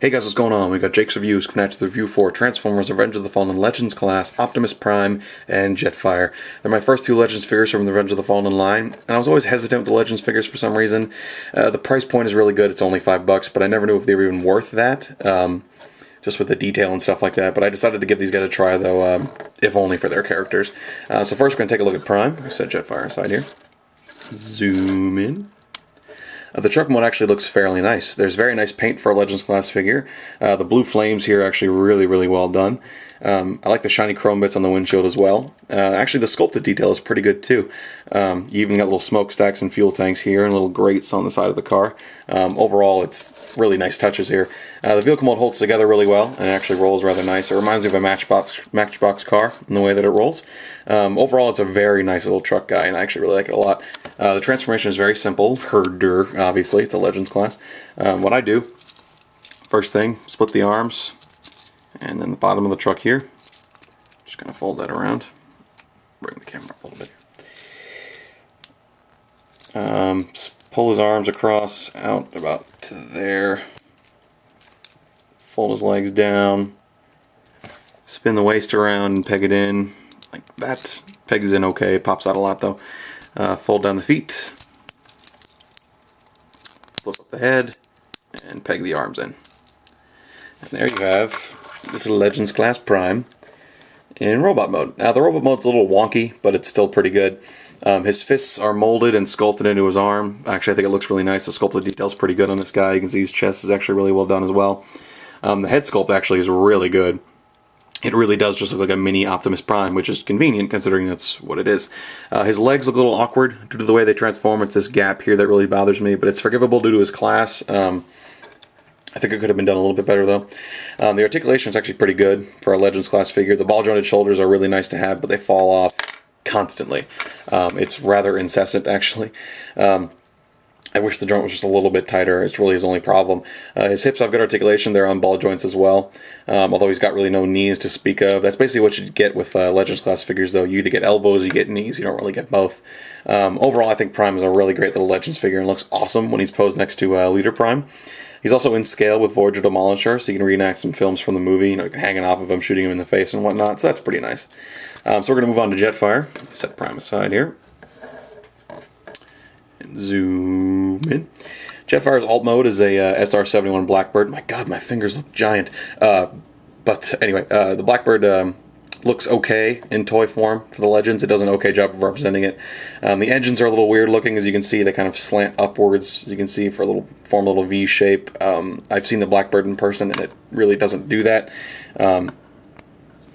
Hey guys, what's going on? We got Jake's Reviews coming out to the review for Transformers Revenge of the Fallen Legends class, Optimus Prime, and Jetfire. They're my first two Legends figures from the Revenge of the Fallen line, and I was always hesitant with the Legends figures for some reason. The price point is really good, it's only $5, but I never knew if they were even worth that, just with the detail and stuff like that. But I decided to give these guys a try, though, if only for their characters. So first we're going to take a look at Prime. I set Jetfire aside here. Zoom in. The truck mode actually looks fairly nice. There's very nice paint for a Legends class figure. The blue flames here are actually really well done. I like the shiny chrome bits on the windshield as well. Actually, the sculpted detail is pretty good too. You even got little smokestacks and fuel tanks here and little grates on the side of the car. Overall, it's really nice touches here. The vehicle mode holds together really well and it actually rolls rather nice. It reminds me of a Matchbox car in the way that it rolls. Overall, it's a very nice little truck guy, and I actually really like it a lot. The transformation is very simple. Herder, obviously, it's a Legends class. What I do, first thing, split the arms, and then the bottom of the truck here. Just gonna fold that around. Bring the camera up a little bit. Pull his arms across, out about to there. Fold his legs down. Spin the waist around and peg it in. Like that. Pegs in okay, pops out a lot though. Fold down the feet, flip up the head, and peg the arms in. And there you have little Legends class Prime in robot mode. Now the robot mode's a little wonky, but it's still pretty good. His fists are molded and sculpted into his arm. Actually, I think it looks really nice. The sculpted detail's pretty good on this guy. You can see his chest is actually really well done as well. The head sculpt actually is really good. It really does just look like a mini Optimus Prime, which is convenient considering that's what it is. His legs look a little awkward due to the way they transform. It's this gap here that really bothers me, but it's forgivable due to his class. I think it could have been done a little bit better though. The articulation is actually pretty good for a Legends class figure. The ball jointed shoulders are really nice to have, but they fall off constantly. It's rather incessant actually. I wish the joint was just a little bit tighter. It's really his only problem. His hips have good articulation. They're on ball joints as well. Although he's got really no knees to speak of. That's basically what you get with Legends class figures, though. You either get elbows, you get knees. You don't really get both. Overall, I think Prime is a really great little Legends figure and looks awesome when he's posed next to Leader Prime. He's also in scale with Voyager Demolisher, so you can reenact some films from the movie. You know, hanging off of him, shooting him in the face and whatnot. So that's pretty nice. So we're going to move on to Jetfire. Set Prime aside here. Zoom in. Jetfire's alt mode is a SR-71 Blackbird. My god, my fingers look giant. But anyway, the Blackbird looks okay in toy form for the Legends. It does an okay job of representing it. The engines are a little weird looking. As you can see, they kind of slant upwards, as you can see, form a little V shape. I've seen the Blackbird in person, and it really doesn't do that.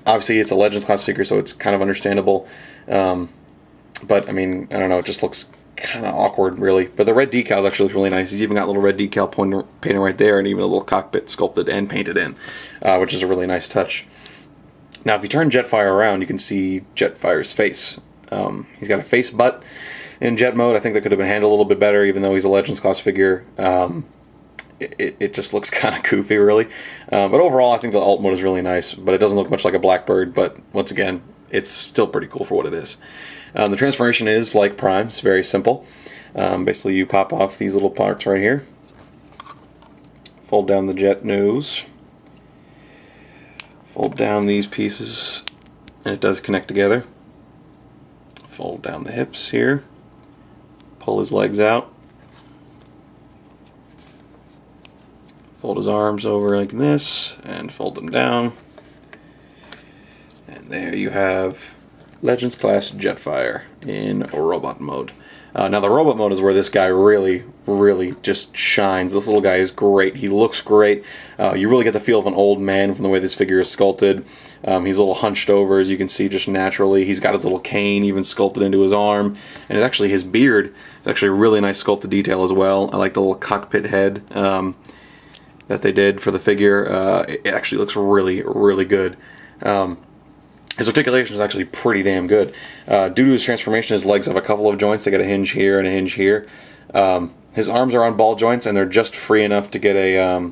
Obviously, it's a Legends class figure, so it's kind of understandable. But, I mean, I don't know, it just looks kind of awkward, really. But the red decals actually look really nice. He's even got a little red decal painted right there, and even a little cockpit sculpted and painted in, which is a really nice touch. Now, if you turn Jetfire around, you can see Jetfire's face. He's got a face butt in Jet mode. I think that could have been handled a little bit better, even though he's a Legends class figure. It just looks kind of goofy, really. But overall, I think the alt mode is really nice, but it doesn't look much like a Blackbird. But once again, it's still pretty cool for what it is. The transformation is like Prime. It's very simple. Basically, you pop off these little parts right here. Fold down the jet nose. Fold down these pieces. And it does connect together. Fold down the hips here. Pull his legs out. Fold his arms over like this. And fold them down. And there you have Legends class Jetfire in robot mode. Now the robot mode is where this guy really just shines. This little guy is great. He looks great. You really get the feel of an old man from the way this figure is sculpted. He's a little hunched over, as you can see, just naturally. He's got his little cane even sculpted into his arm. And it's actually his beard is actually a really nice sculpted detail as well. I like the little cockpit head that they did for the figure. It actually looks really good. His articulation is actually pretty damn good. Due to his transformation, his legs have a couple of joints. They got a hinge here and a hinge here. His arms are on ball joints, and they're just free enough to get a,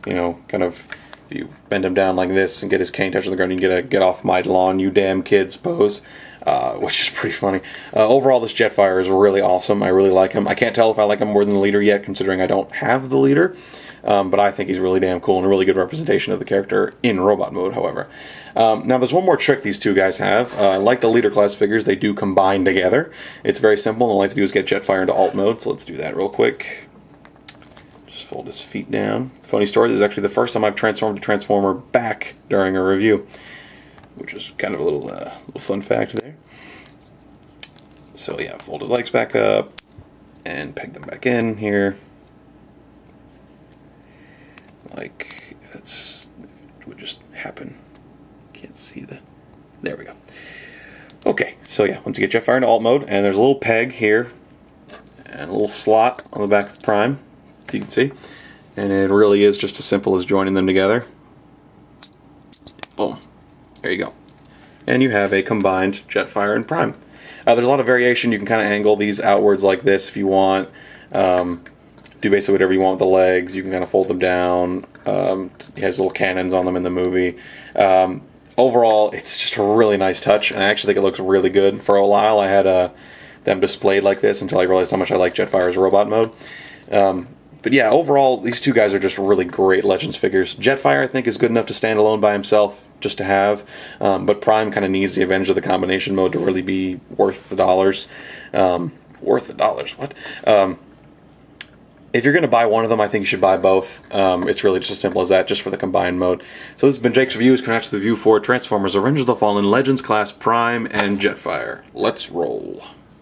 you know, kind of, if you bend him down like this and get his cane touching the ground, you can get a "get off my lawn, you damn kids" pose, which is pretty funny. Overall, this Jetfire is really awesome. I really like him. I can't tell if I like him more than the leader yet, considering I don't have the leader. but I think he's really damn cool and a really good representation of the character in robot mode, however. Now, there's one more trick these two guys have. Like the leader class figures, they do combine together. It's very simple, and all I have to do is get Jetfire into alt mode, so let's do that real quick. Just fold his feet down. Funny story, this is actually the first time I've transformed a Transformer back during a review, which is kind of a little fun fact there. So yeah, fold his legs back up, and peg them back in here. Like, if it would just happen. Can't see there we go. Okay, so yeah, once you get Jetfire into alt mode, and there's a little peg here, and a little slot on the back of Prime, as you can see, and it really is just as simple as joining them together. Boom. There you go. And you have a combined Jetfire and Prime. There's a lot of variation. You can kind of angle these outwards like this if you want. Do basically whatever you want with the legs. You can kind of fold them down. He has little cannons on them in the movie. Overall, it's just a really nice touch, and I actually think it looks really good. For a while, I had them displayed like this until I realized how much I like Jetfire's robot mode. But yeah, overall, these two guys are just really great Legends figures. Jetfire, I think, is good enough to stand alone by himself, just to have. But Prime kind of needs the advantage of the combination mode to really be worth the dollars. Worth the dollars? What? If you're going to buy one of them, I think you should buy both. It's really just as simple as that, just for the combined mode. So this has been Jake's Reviews. Congrats to the review for Transformers Revenge of the Fallen Legends Class Prime and Jetfire. Let's roll.